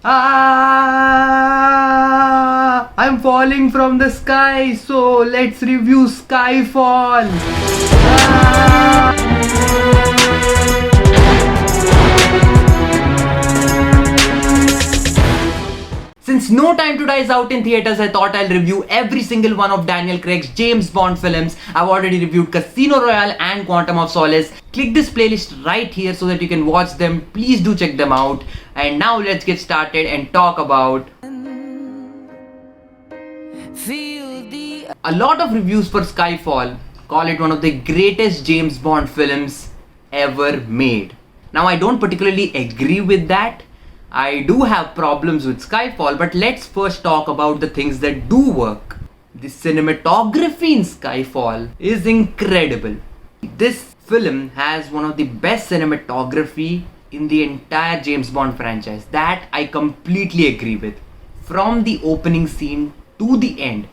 I'm falling from the sky, so let's review Skyfall. Since No Time to Die is out in theaters, I thought I'll review every single one of Daniel Craig's James Bond films. I've already reviewed Casino Royale and Quantum of Solace. Click this playlist right here so that you can watch them. Please do check them out. And now let's get started and talk about... A lot of reviews for Skyfall call it one of the greatest James Bond films ever made. Now, I don't particularly agree with that. I do have problems with Skyfall, but let's first talk about the things that do work. The cinematography in Skyfall is incredible. This film has one of the best cinematography in the entire James Bond franchise. That I completely agree with. From the opening scene to the end,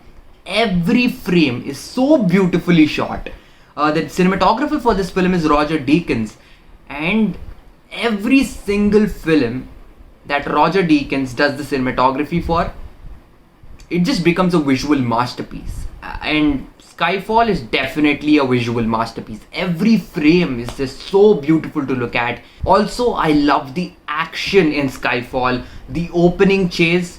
every frame is so beautifully shot. The cinematographer for this film is Roger Deakins, and every single film that Roger Deakins does the cinematography for, it just becomes a visual masterpiece. And Skyfall is definitely a visual masterpiece. Every frame is just so beautiful to look at. Also, I love the action in Skyfall. The opening chase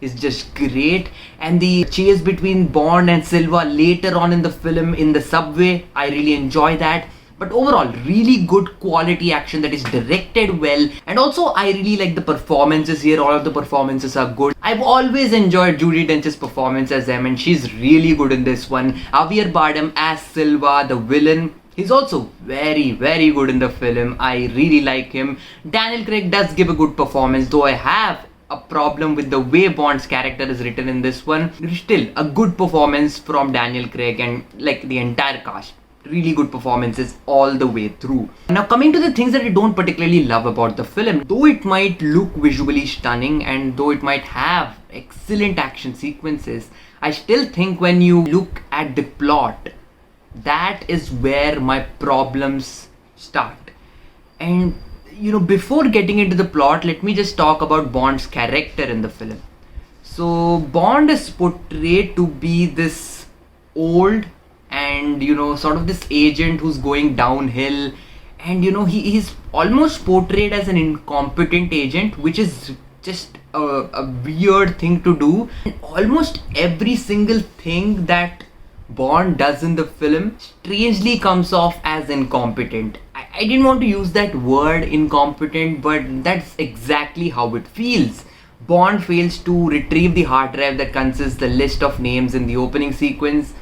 is just great, and the chase between Bond and Silva later on in the film in the subway, I really enjoy that. But overall, really good quality action that is directed well. And also, I really like the performances here. All of the performances are good. I've always enjoyed Judi Dench's performance as M, and she's really good in this one. Javier Bardem as Silva, the villain, he's also very, very good in the film. I really like him. Daniel Craig does give a good performance, though I have a problem with the way Bond's character is written in this one. Still, a good performance from Daniel Craig and like the entire cast. Really good performances all the way through. Now, coming to the things that I don't particularly love about the film, though it might look visually stunning and though it might have excellent action sequences, I still think when you look at the plot, that is where my problems start. And you know, before getting into the plot, let me just talk about Bond's character in the film. So Bond is portrayed to be this old and sort of this agent who's going downhill, and he's almost portrayed as an incompetent agent, which is just a weird thing to do. And almost every single thing that Bond does in the film strangely comes off as incompetent. I didn't want to use that word incompetent, but that's exactly how it feels. Bond fails to retrieve the hard drive that consists the list of names in the opening sequence.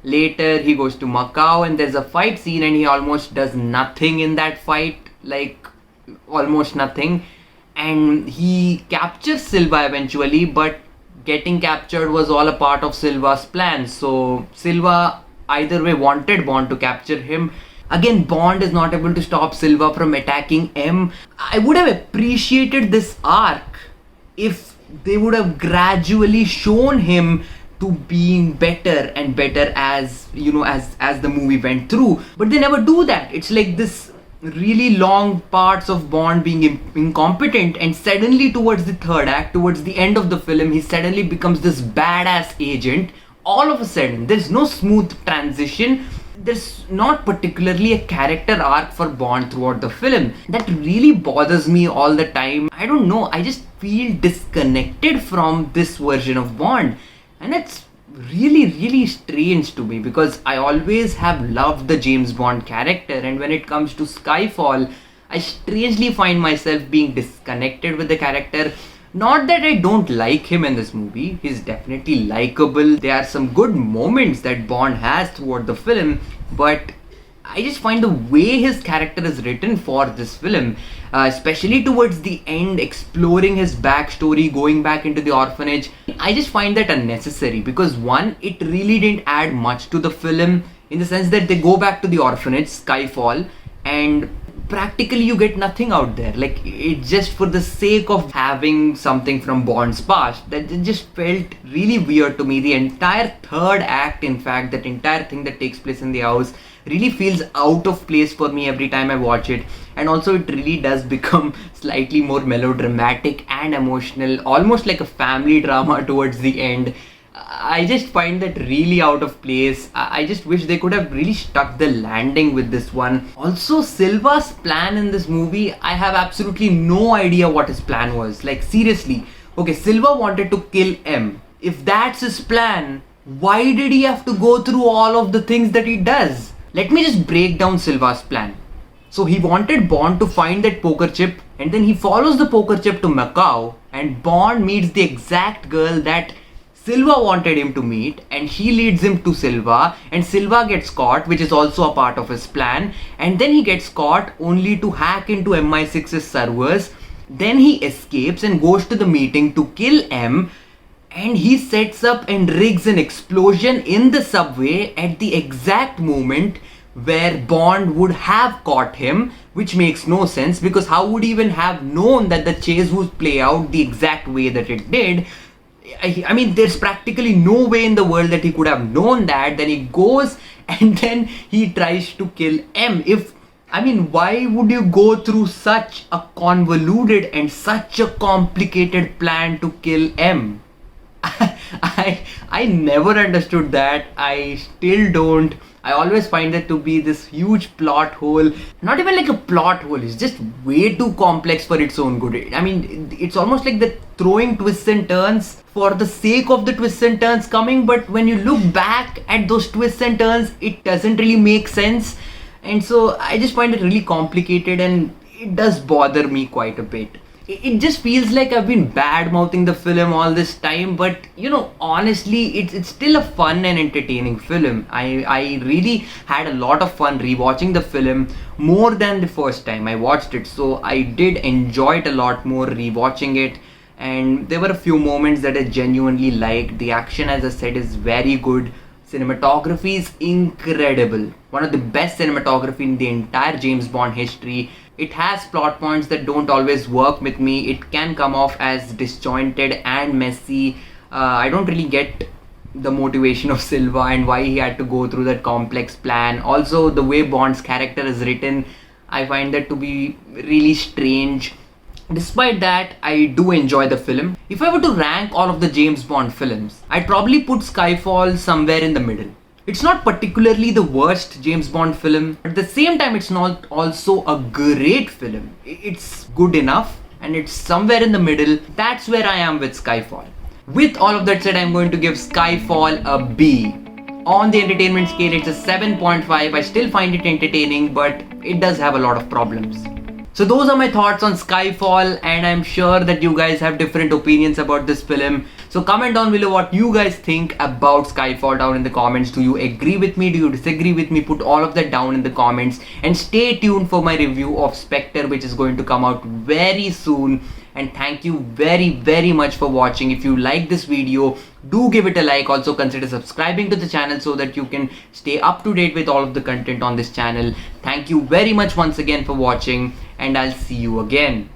Later, he goes to Macau and there's a fight scene, and he almost does nothing in that fight, like almost nothing. And he captures Silva eventually, but getting captured was all a part of Silva's plan. So Silva either way wanted Bond to capture him. Again, Bond is not able to stop Silva from attacking M. I would have appreciated this arc if they would have gradually shown him to being better and better as as the movie went through, but they never do that. It's like this really long parts of Bond being incompetent, and suddenly towards the third act, towards the end of the film, he suddenly becomes this badass agent. All of a sudden, there's no smooth transition. There's not particularly a character arc for Bond throughout the film. That really bothers me all the time. I don't know, I just feel disconnected from this version of Bond. And that's really, really strange to me, because I always have loved the James Bond character, and when it comes to Skyfall, I strangely find myself being disconnected with the character. Not that I don't like him in this movie, he's definitely likable. There are some good moments that Bond has throughout the film, but I just find the way his character is written for this film, especially towards the end, exploring his backstory, going back into the orphanage, I just find that unnecessary, because one, it really didn't add much to the film, in the sense that they go back to the orphanage, Skyfall, and practically you get nothing out there. Like, it's just for the sake of having something from Bond's past. That it just felt really weird to me. The entire third act, in fact, that entire thing that takes place in the house really feels out of place for me every time I watch it. And also it really does become slightly more melodramatic and emotional, almost like a family drama towards the end. I just find that really out of place. I just wish they could have really stuck the landing with this one. Also, Silva's plan in this movie, I have absolutely no idea what his plan was. Like, seriously. Okay, Silva wanted to kill M. If that's his plan, why did he have to go through all of the things that he does? Let me just break down Silva's plan. So he wanted Bond to find that poker chip, and then he follows the poker chip to Macau, and Bond meets the exact girl that Silva wanted him to meet, and she leads him to Silva, and Silva gets caught, which is also a part of his plan, and then he gets caught only to hack into MI6's servers. Then he escapes and goes to the meeting to kill M, and he sets up and rigs an explosion in the subway at the exact moment where Bond would have caught him, which makes no sense, because how would he even have known that the chase would play out the exact way that it did? I mean, there's practically no way in the world that he could have known that. Then he goes and then he tries to kill M. Why would you go through such a convoluted and such a complicated plan to kill M? I never understood that. I still don't. I always find that to be this huge plot hole. Not even like a plot hole, it's just way too complex for its own good. I mean, it's almost like the throwing twists and turns for the sake of the twists and turns coming, but when you look back at those twists and turns, it doesn't really make sense. And so I just find it really complicated, and it does bother me quite a bit. It just feels like I've been bad mouthing the film all this time, but honestly, it's still a fun and entertaining film. I really had a lot of fun rewatching the film more than the first time I watched it, so I did enjoy it a lot more rewatching it. And there were a few moments that I genuinely liked. The action, as I said, is very good. Cinematography is incredible. One of the best cinematography in the entire James Bond history. It has plot points that don't always work with me. It can come off as disjointed and messy. I don't really get the motivation of Silva and why he had to go through that complex plan. Also, the way Bond's character is written, I find that to be really strange. Despite that, I do enjoy the film. If I were to rank all of the James Bond films, I'd probably put Skyfall somewhere in the middle. It's not particularly the worst James Bond film, but at the same time it's not also a great film. It's good enough, and it's somewhere in the middle. That's where I am with Skyfall. With all of that said, I'm going to give Skyfall a B. On the entertainment scale, it's a 7.5. I still find it entertaining, but it does have a lot of problems. So those are my thoughts on Skyfall, and I'm sure that you guys have different opinions about this film. So comment down below what you guys think about Skyfall down in the comments. Do you agree with me? Do you disagree with me? Put all of that down in the comments, and stay tuned for my review of Spectre, which is going to come out very soon. And thank you very much for watching. If you like this video, do give it a like. Also consider subscribing to the channel so that you can stay up to date with all of the content on this channel. Thank you very much once again for watching, and I'll see you again.